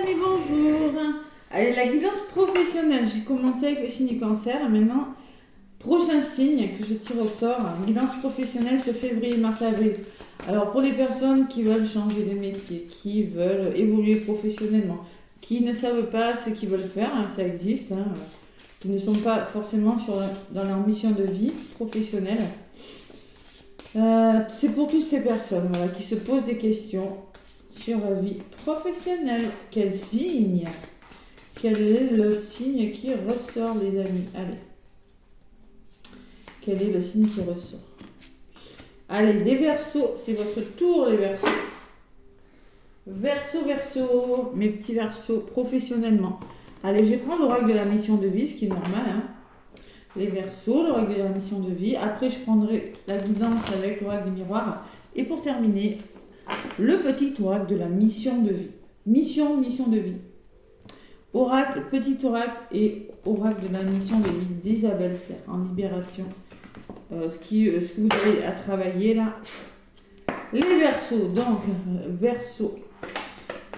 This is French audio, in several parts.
amis, bonjour. Allez, la guidance professionnelle, j'ai commencé avec le signe cancer. Maintenant, prochain signe que je tire au sort, guidance professionnelle ce février, mars, avril. Alors pour les personnes qui veulent changer de métier, qui veulent évoluer professionnellement, qui ne savent pas ce qu'ils veulent faire, ça existe, qui ne sont pas forcément dans leur mission de vie professionnelle. C'est pour toutes ces personnes qui se posent des questions sur la vie professionnelle. Quel signe? Quel est le signe qui ressort, les amis? Allez. Quel est le signe qui ressort? Allez, les Verseaux, c'est votre tour, les Verseaux. Verseau, mes petits Verseaux, professionnellement. Allez, je vais prendre l'oracle de la mission de vie, ce qui est normal, Les Verseaux, l'oracle de la mission de vie. Après, je prendrai la guidance avec l'oracle des miroirs. Et pour terminer, le petit oracle de la mission de vie. Mission de vie. Oracle, petit oracle et oracle de la mission de vie d'Isabelle Serre en libération. Ce que vous avez à travailler là. Les Verseaux, donc, Verseaux.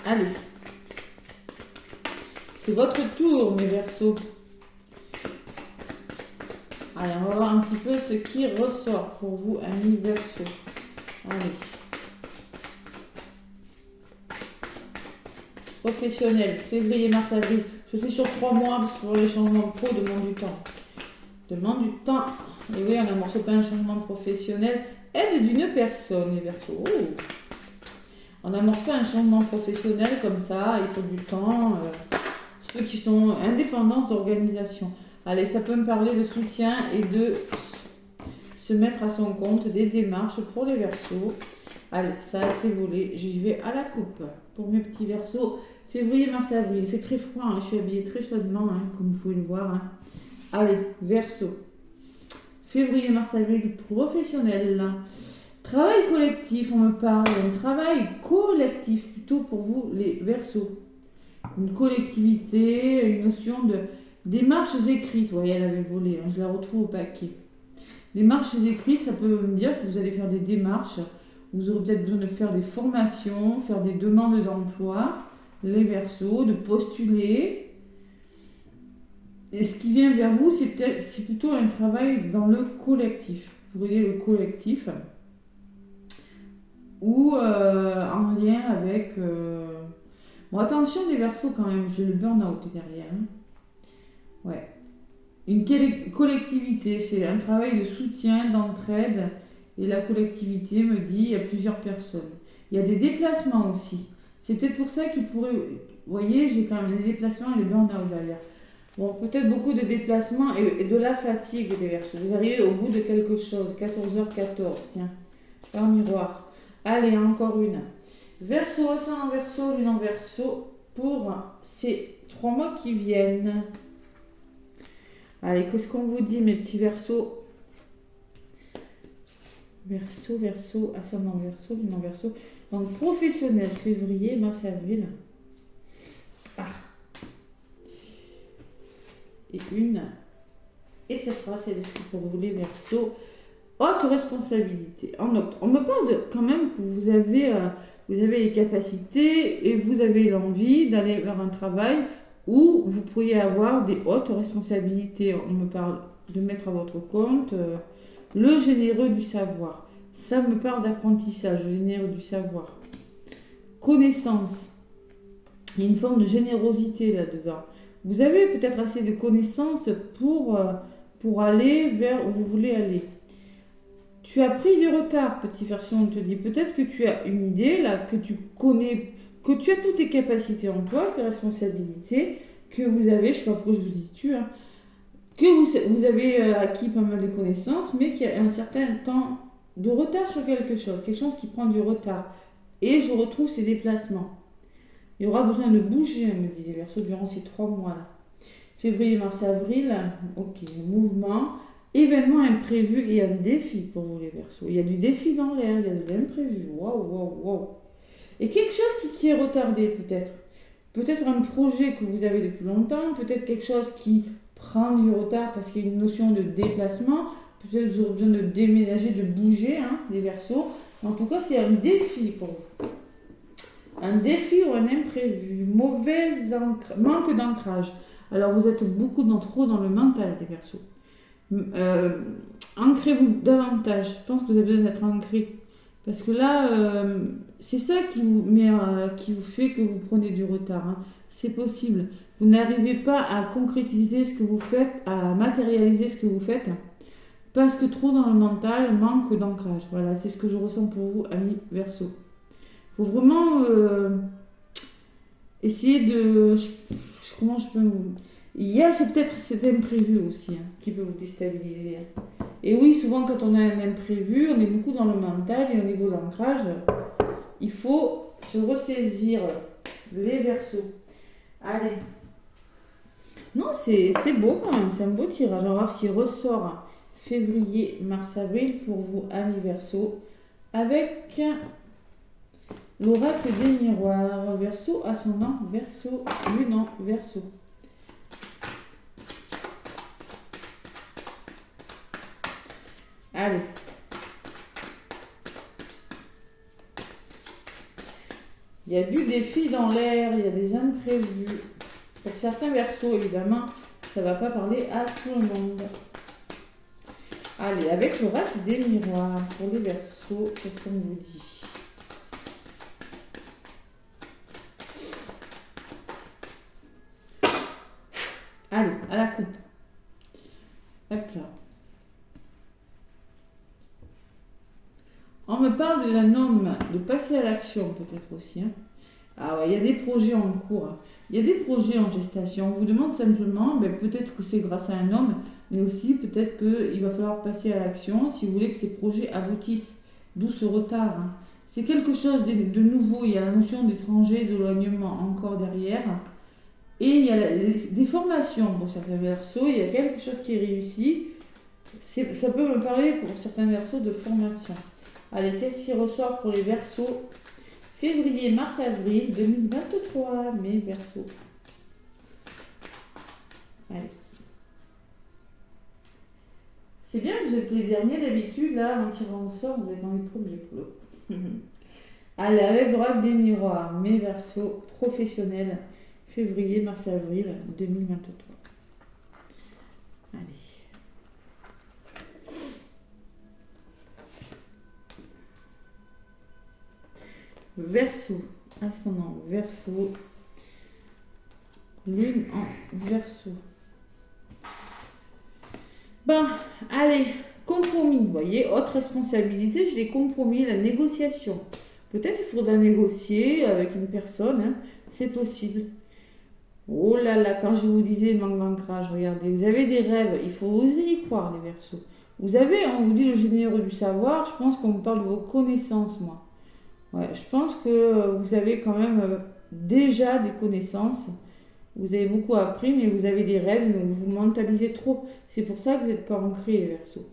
Allez. C'est votre tour, mes Verseaux. Allez, on va voir un petit peu ce qui ressort pour vous, amis Verseaux. Allez. Professionnel, février, mars, avril. Je fais sur 3 mois parce que pour les changements pro demande du temps. Et oui, on n'amorce pas un changement professionnel. Aide d'une personne, les Verseaux. Oh. On n'amorce pas un changement professionnel comme ça, il faut du temps. Ceux qui sont indépendants d'organisation. Allez, ça peut me parler de soutien et de se mettre à son compte, des démarches pour les Verseaux. Allez, ça a assez volé. J'y vais à la coupe. Pour mes petits Verseaux, février, mars, avril. Il fait très froid, je suis habillée très chaudement, comme vous pouvez le voir. Allez, Verseaux. Février, mars, avril, professionnel. Travail collectif, on me parle. Un travail collectif, plutôt pour vous, les Verseaux. Une collectivité, une notion de démarches écrites. Vous voyez, elle avait volé, je la retrouve au paquet. Démarches écrites, ça peut me dire que vous allez faire des démarches. Vous aurez peut-être besoin de faire des formations, faire des demandes d'emploi, les Verseaux, de postuler. Et ce qui vient vers vous, c'est plutôt un travail dans le collectif. Vous voyez, le collectif. Ou en lien avec... Bon, attention des Verseaux quand même, j'ai le burn-out derrière. Ouais. Une collectivité, c'est un travail de soutien, d'entraide. Et la collectivité me dit, il y a plusieurs personnes. Il y a des déplacements aussi. C'est peut-être pour ça qu'il pourrait... Vous voyez, j'ai quand même les déplacements et les burn-out derrière. Bon, peut-être beaucoup de déplacements et de la fatigue des Verseaux. Vous arrivez au bout de quelque chose. 14h14, tiens. Par miroir. Allez, encore une. Verseau, ascendant Verseau, lune en Verseau pour ces 3 mois qui viennent. Allez, qu'est-ce qu'on vous dit, mes petits Verseaux? Verseau, ascendant Verseau, lune en Verseau. Donc, professionnel, février, mars, avril. Et une. Et ce sera celle-ci pour vous, les Verseaux. Haute responsabilité. On me parle quand même que vous avez les capacités et vous avez l'envie d'aller vers un travail où vous pourriez avoir des hautes responsabilités. On me parle de mettre à votre compte le généreux du savoir. Ça me parle d'apprentissage, le généreux du savoir. Connaissance. Il y a une forme de générosité là-dedans. Vous avez peut-être assez de connaissances pour aller vers où vous voulez aller. Tu as pris du retard, petit Verseau, on te dit. Peut-être que tu as une idée, là, que tu connais, que tu as toutes tes capacités en toi, tes responsabilités, que vous avez, je ne sais pas pourquoi je vous dis que vous avez acquis pas mal de connaissances, mais qu'il y a un certain temps de retard sur quelque chose qui prend du retard. Et je retrouve ces déplacements. Il y aura besoin de bouger, me dit les Verseaux, durant ces 3 mois-là. Février, mars, avril, ok, mouvement. Événement imprévu et un défi pour vous, les Verseaux. Il y a du défi dans l'air, il y a de l'imprévu. Waouh. Et quelque chose qui est retardé, peut-être. Peut-être un projet que vous avez depuis longtemps, peut-être quelque chose qui prend du retard parce qu'il y a une notion de déplacement. Peut-être que vous aurez besoin de déménager, de bouger, les Verseaux. En tout cas, c'est un défi pour vous. un défi ou un imprévu, manque d'ancrage. Alors vous êtes beaucoup trop dans le mental des Verseaux. Ancrez-vous davantage. Je pense que vous avez besoin d'être ancré. Parce que là, c'est ça qui vous fait que vous prenez du retard. Hein. C'est possible. Vous n'arrivez pas à concrétiser ce que vous faites, à matérialiser ce que vous faites, parce que trop dans le mental, manque d'ancrage. Voilà, c'est ce que je ressens pour vous, amis Verseau. Il faut vraiment essayer de... Comment je peux vous... C'est peut-être cet imprévu aussi hein, qui peut vous déstabiliser. Et oui, souvent quand on a un imprévu, on est beaucoup dans le mental et au niveau d'ancrage, il faut se ressaisir les Verseaux. Allez. Non, c'est beau quand même, c'est un beau tirage. On va voir ce qui ressort février, mars, avril pour vous, amis Verseaux, avec l'oracle des miroirs. Verseau, ascendant, Verseau, lune en Verseau. Allez. Il y a du défi dans l'air, il y a des imprévus. Pour certains Verseaux, évidemment, ça ne va pas parler à tout le monde. Allez, avec l'oracle des miroirs, pour les Verseaux, qu'est-ce qu'on vous dit? Allez, à la coupe. Hop là. On me parle de la norme, de passer à l'action peut-être aussi. Hein. Ah ouais, il y a des projets en cours. Il y a des projets en gestation. On vous demande simplement, peut-être que c'est grâce à un homme, mais aussi peut-être qu'il va falloir passer à l'action si vous voulez que ces projets aboutissent. D'où ce retard. Hein. C'est quelque chose de nouveau. Il y a la notion d'étranger, d'éloignement encore derrière. Et il y a des formations pour certains Verseaux. Il y a quelque chose qui réussit. Ça peut me parler pour certains Verseaux de formation. Allez, qu'est-ce qui ressort pour les Verseaux? Février, mars, avril 2023, mes Verseaux. Allez. C'est bien, vous êtes les derniers d'habitude, là, en tirant au sort, vous êtes dans les premiers pour le. Allez, avec l'oracle des miroirs, mes Verseaux professionnels, février, mars, avril 2023. Allez. Verseau, ascendant Verseau, lune en Verseau. Ben, allez, compromis, vous voyez, autre responsabilité, j'ai les compromis, la négociation. Peut-être il faudra négocier avec une personne, hein, c'est possible. Oh là là, quand je vous disais manque d'ancrage, regardez, vous avez des rêves, il faut oser y croire, les Verseaux. Vous avez, on vous dit le généreux du savoir, je pense qu'on me parle de vos connaissances, moi. Ouais, je pense que vous avez quand même déjà des connaissances. Vous avez beaucoup appris, mais vous avez des rêves, mais vous mentalisez trop. C'est pour ça que vous n'êtes pas ancrés, les Verseaux.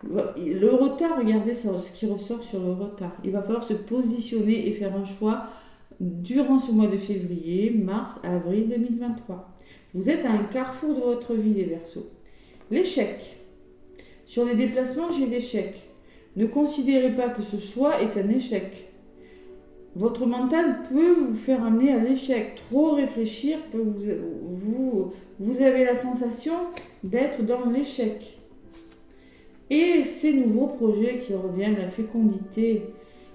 Le retard, regardez ça, ce qui ressort sur le retard. Il va falloir se positionner et faire un choix durant ce mois de février, mars, avril 2023. Vous êtes à un carrefour de votre vie, les Verseaux. L'échec. Sur les déplacements, j'ai l'échec. Ne considérez pas que ce choix est un échec. Votre mental peut vous faire amener à l'échec. Trop réfléchir, vous avez la sensation d'être dans l'échec. Et ces nouveaux projets qui reviennent, la fécondité,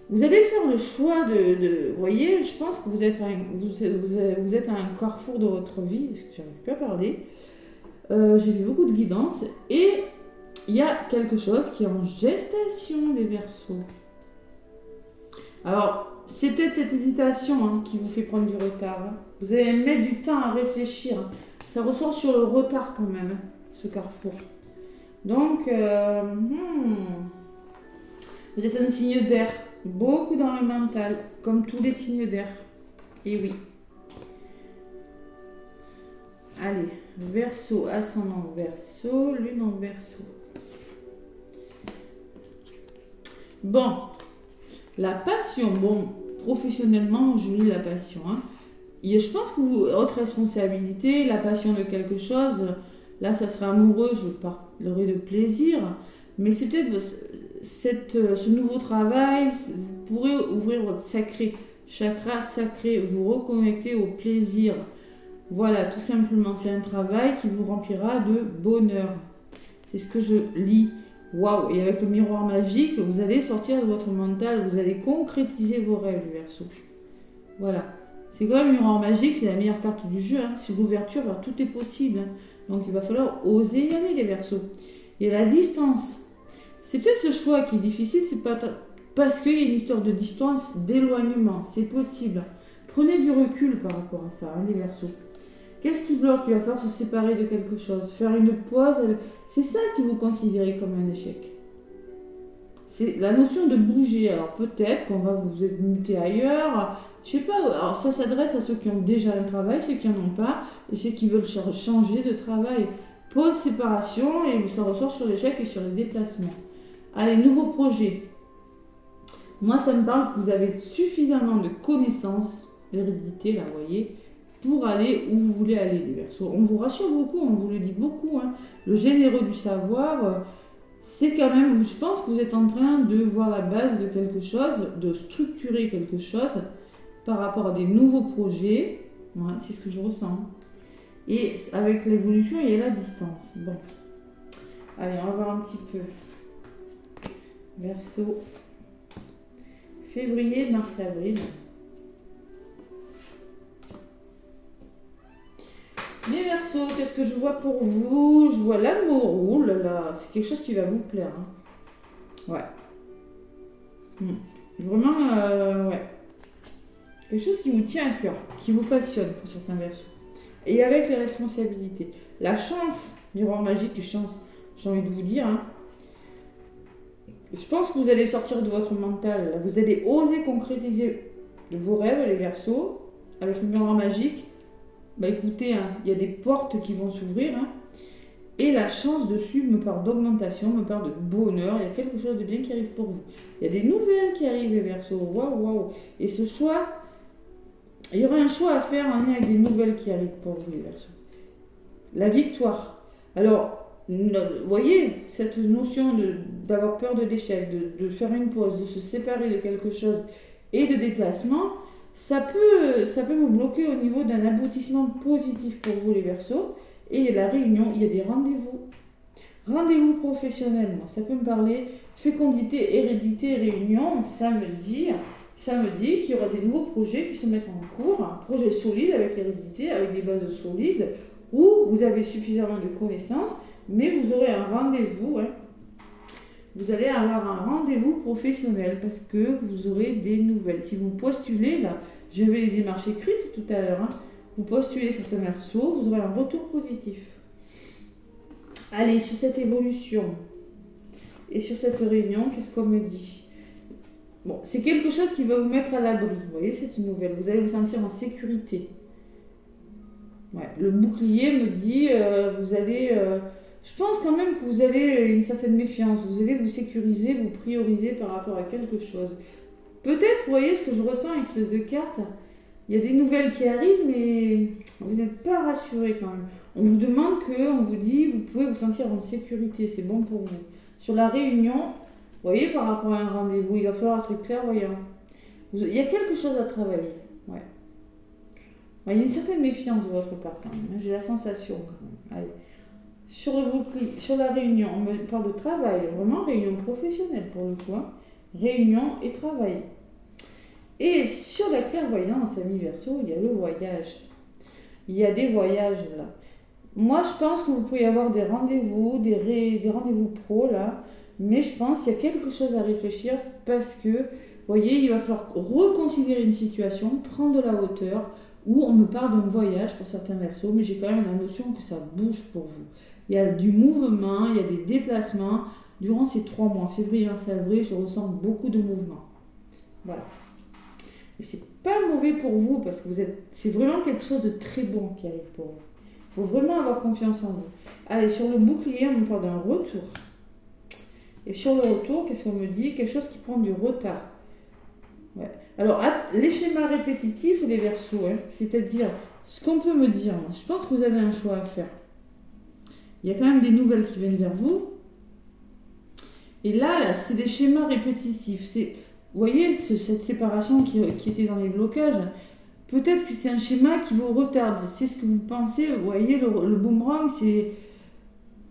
vous allez faire le choix vous voyez, je pense que vous êtes à un carrefour de votre vie, parce que je n'arrive pas à parler. J'ai vu beaucoup de guidance et il y a quelque chose qui est en gestation, les Verseaux. Alors, c'est peut-être cette hésitation qui vous fait prendre du retard. Hein. Vous allez mettre du temps à réfléchir. Hein. Ça ressort sur le retard quand même, ce carrefour. Donc, vous êtes un signe d'air. Beaucoup dans le mental, comme tous les signes d'air. Et oui. Allez, Verseau, ascendant Verseau, lune en Verseau. Bon, la passion, professionnellement, je lis la passion. Hein. Et je pense que votre responsabilité, la passion de quelque chose, là, ça sera amoureux, je parlerai de plaisir, mais c'est peut-être ce nouveau travail, vous pourrez ouvrir votre sacré. chakra sacré, vous reconnecter au plaisir. Voilà, tout simplement, c'est un travail qui vous remplira de bonheur. C'est ce que je lis. Waouh! Et avec le miroir magique, vous allez sortir de votre mental, vous allez concrétiser vos rêves, Verseau. Voilà. C'est quand même le miroir magique, c'est la meilleure carte du jeu. Hein. C'est l'ouverture vers tout est possible. Hein. Donc il va falloir oser y aller, les Verseaux. Et la distance. C'est peut-être ce choix qui est difficile, c'est pas parce qu'il y a une histoire de distance, d'éloignement. C'est possible. Prenez du recul par rapport à ça, hein, les Verseaux. Qu'est-ce qui bloque? Il va falloir se séparer de quelque chose, faire une pause. C'est ça que vous considérez comme un échec. C'est la notion de bouger. Alors peut-être qu'on va vous être muté ailleurs. Je sais pas. Alors ça s'adresse à ceux qui ont déjà un travail, ceux qui n'en ont pas, et ceux qui veulent changer de travail. Pause, séparation, et ça ressort sur l'échec et sur les déplacements. Allez, nouveau projet. Moi, ça me parle que vous avez suffisamment de connaissances, l'hérédité, là, vous voyez, pour aller où vous voulez aller, les Verseaux. On vous rassure beaucoup, on vous le dit beaucoup. Hein. Le généreux du savoir, c'est quand même, je pense que vous êtes en train de voir la base de quelque chose, de structurer quelque chose par rapport à des nouveaux projets. Ouais, c'est ce que je ressens. Et avec l'évolution, il y a la distance. Bon. Allez, on va voir un petit peu. Verseau. Février, mars, avril. Les Verseaux, qu'est-ce que je vois pour vous? Je vois l'amour. Oh là là, c'est quelque chose qui va vous plaire. Hein. Ouais. Vraiment, ouais. Quelque chose qui vous tient à cœur, qui vous passionne pour certains Verseaux. Et avec les responsabilités. La chance, miroir magique et chance, j'ai envie de vous dire. Hein. Je pense que vous allez sortir de votre mental. Là. Vous allez oser concrétiser vos rêves, les Verseaux, avec le miroir magique. Bah écoutez, hein, il y a des portes qui vont s'ouvrir. Hein, et la chance dessus me parle d'augmentation, me parle de bonheur. Il y a quelque chose de bien qui arrive pour vous. Il y a des nouvelles qui arrivent, les Verseaux. Waouh, waouh. Et ce choix, il y aura un choix à faire en lien avec des nouvelles qui arrivent pour vous, les Verseaux. La victoire. Alors, vous voyez, cette notion d'avoir peur de l'échec, de faire une pause, de se séparer de quelque chose et de déplacement, ça peut vous bloquer au niveau d'un aboutissement positif pour vous, les Verseaux. Et la réunion, il y a des rendez-vous. Rendez-vous professionnels, moi, ça peut me parler. Fécondité, hérédité, réunion, ça me dit qu'il y aura des nouveaux projets qui se mettent en cours. Un projet solide avec l'hérédité, avec des bases solides, où vous avez suffisamment de connaissances, mais vous aurez un rendez-vous. Hein. Vous allez avoir un rendez-vous professionnel parce que vous aurez des nouvelles. Si vous postulez, là, j'avais les démarches écrites tout à l'heure, hein, vous postulez certains Verseaux, vous aurez un retour positif. Allez, sur cette évolution et sur cette réunion, qu'est-ce qu'on me dit? Bon, c'est quelque chose qui va vous mettre à l'abri. Vous voyez, c'est une nouvelle. Vous allez vous sentir en sécurité. Ouais, le bouclier me dit, vous allez... je pense quand même que vous avez une certaine méfiance. Vous allez vous sécuriser, vous prioriser par rapport à quelque chose. Peut-être, vous voyez ce que je ressens avec ces deux cartes. Il y a des nouvelles qui arrivent, mais vous n'êtes pas rassuré quand même. On vous demande on vous dit, vous pouvez vous sentir en sécurité. C'est bon pour vous. Sur la réunion, vous voyez, par rapport à un rendez-vous, il va falloir être clairvoyant. Il y a quelque chose à travailler. Ouais. Il y a une certaine méfiance de votre part quand même. J'ai la sensation quand même. Allez. Sur le bouclier, sur la réunion, on me parle de travail, vraiment réunion professionnelle pour le coup. Hein. Réunion et travail. Et sur la clairvoyance, amis Verseau, il y a le voyage. Il y a des voyages là. Moi, je pense que vous pouvez avoir des rendez-vous, des rendez-vous pro là. Mais je pense qu'il y a quelque chose à réfléchir parce que, vous voyez, il va falloir reconsidérer une situation, prendre de la hauteur, où on me parle d'un voyage pour certains Verseaux, mais j'ai quand même la notion que ça bouge pour vous. Il y a du mouvement, il y a des déplacements. Durant ces 3 mois, février, mars, avril, je ressens beaucoup de mouvements. Voilà. Et c'est pas mauvais pour vous parce que c'est vraiment quelque chose de très bon qui arrive pour vous. Il faut vraiment avoir confiance en vous. Allez, sur le bouclier, on me parle d'un retour. Et sur le retour, qu'est-ce qu'on me dit? Quelque chose qui prend du retard. Ouais. Alors, les schémas répétitifs, les Verseaux, hein, c'est-à-dire, ce qu'on peut me dire, moi, je pense que vous avez un choix à faire. Il y a quand même des nouvelles qui viennent vers vous. Et là c'est des schémas répétitifs. vous voyez, cette séparation qui était dans les blocages, peut-être que c'est un schéma qui vous retarde. C'est ce que vous pensez. Vous voyez, le boomerang, c'est...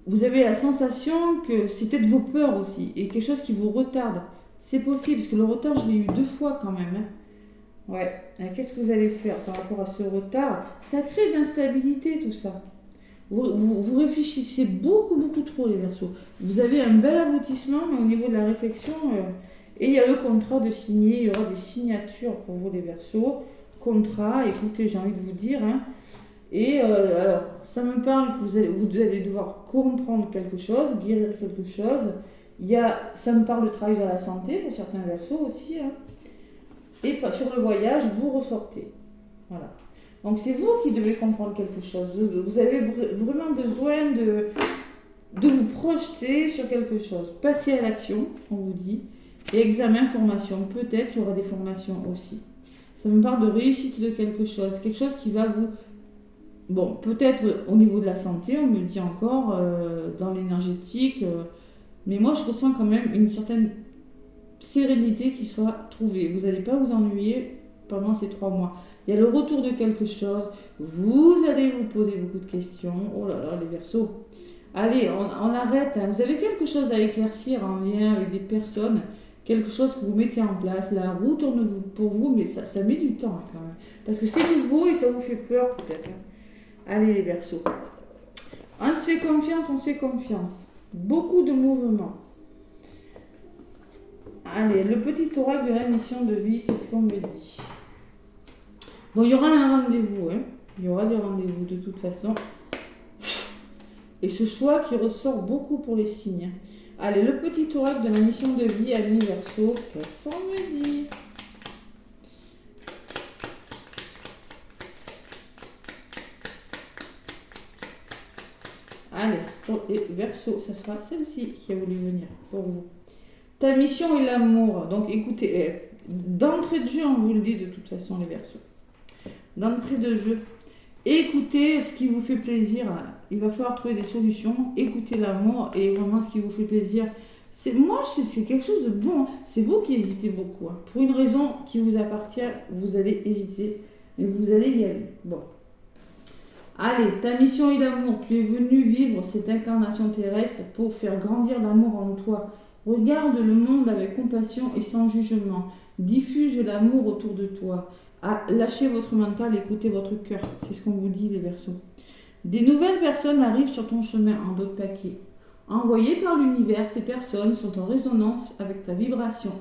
Vous avez la sensation que c'est peut-être vos peurs aussi, et quelque chose qui vous retarde. C'est possible, parce que le retard, je l'ai eu 2 fois quand même. Hein. Ouais. Qu'est-ce que vous allez faire par rapport à ce retard? Ça crée d'instabilité, tout ça. Vous réfléchissez beaucoup trop, les Verseaux. Vous avez un bel aboutissement, mais au niveau de la réflexion, et il y a le contrat de signer, il y aura des signatures pour vous, les Verseaux. Contrat, écoutez, j'ai envie de vous dire, hein. Et alors, ça me parle que vous allez devoir comprendre quelque chose, guérir quelque chose. Ça me parle de travail dans la santé pour certains Verseaux aussi, hein. Et sur le voyage, vous ressortez. Voilà. Donc c'est vous qui devez comprendre quelque chose. Vous avez vraiment besoin de vous projeter sur quelque chose. Passer à l'action, on vous dit. Et examen, formation. Peut-être il y aura des formations aussi. Ça me parle de réussite de quelque chose. Quelque chose qui va vous... Bon, peut-être au niveau de la santé, on me le dit encore, dans l'énergétique. Mais moi, je ressens quand même une certaine sérénité qui sera trouvée. Vous n'allez pas vous ennuyer pendant ces 3 mois. Il y a le retour de quelque chose. Vous allez vous poser beaucoup de questions. Oh là là, les Verseaux. Allez, on arrête. Hein. Vous avez quelque chose à éclaircir en lien avec des personnes. Quelque chose que vous mettez en place. La roue tourne pour vous, mais ça met du temps hein, quand même. Parce que c'est nouveau et ça vous fait peur peut-être. Hein. Allez, les Verseaux. On se fait confiance, on se fait confiance. Beaucoup de mouvements. Allez, le petit oracle de la mission de vie, qu'est-ce qu'on me dit? Bon, il y aura un rendez-vous, hein. Il y aura des rendez-vous de toute façon. Et ce choix qui ressort beaucoup pour les signes. Allez, le petit oracle de la mission de vie à l'Verseau, qu'est-ce qu'on me dit? Allez, pour les Verseaux, ça sera celle-ci qui a voulu venir pour vous. Ta mission est l'amour. Donc écoutez, d'entrée de jeu, on vous le dit de toute façon, les Verseaux. D'entrée de jeu, écoutez ce qui vous fait plaisir. Il va falloir trouver des solutions. Écoutez l'amour et vraiment ce qui vous fait plaisir. C'est quelque chose de bon. C'est vous qui hésitez beaucoup. Hein. Pour une raison qui vous appartient, vous allez hésiter et vous allez y aller. Bon. Allez, ta mission est l'amour. Tu es venu vivre cette incarnation terrestre pour faire grandir l'amour en toi. Regarde le monde avec compassion et sans jugement. Diffuse l'amour autour de toi. Lâchez votre mental, écoutez votre cœur. C'est ce qu'on vous dit, les Verseaux. Des nouvelles personnes arrivent sur ton chemin en dos de paquet. Envoyées par l'univers, ces personnes sont en résonance avec ta vibration.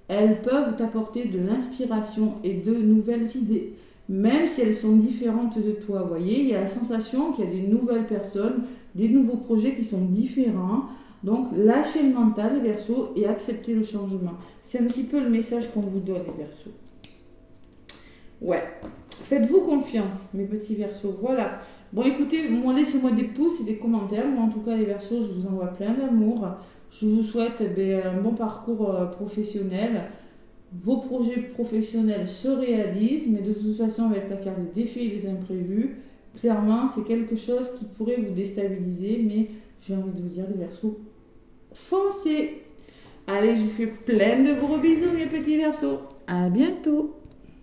Elles peuvent t'apporter de l'inspiration et de nouvelles idées, même si elles sont différentes de toi. Vous voyez, il y a la sensation qu'il y a des nouvelles personnes, des nouveaux projets qui sont différents. Donc, lâchez le mental, les Verseaux, et acceptez le changement. C'est un petit peu le message qu'on vous donne, les Verseaux. Ouais. Faites-vous confiance, mes petits Verseaux. Voilà. Bon, écoutez, moi, laissez-moi des pouces et des commentaires. Moi, en tout cas, les Verseaux, je vous envoie plein d'amour. Je vous souhaite un bon parcours professionnel. Vos projets professionnels se réalisent, mais de toute façon, avec la carte des défis et des imprévus, clairement, c'est quelque chose qui pourrait vous déstabiliser, mais j'ai envie de vous dire, les Verseaux, foncez! Allez, je vous fais plein de gros bisous, mes petits Verseaux. À bientôt!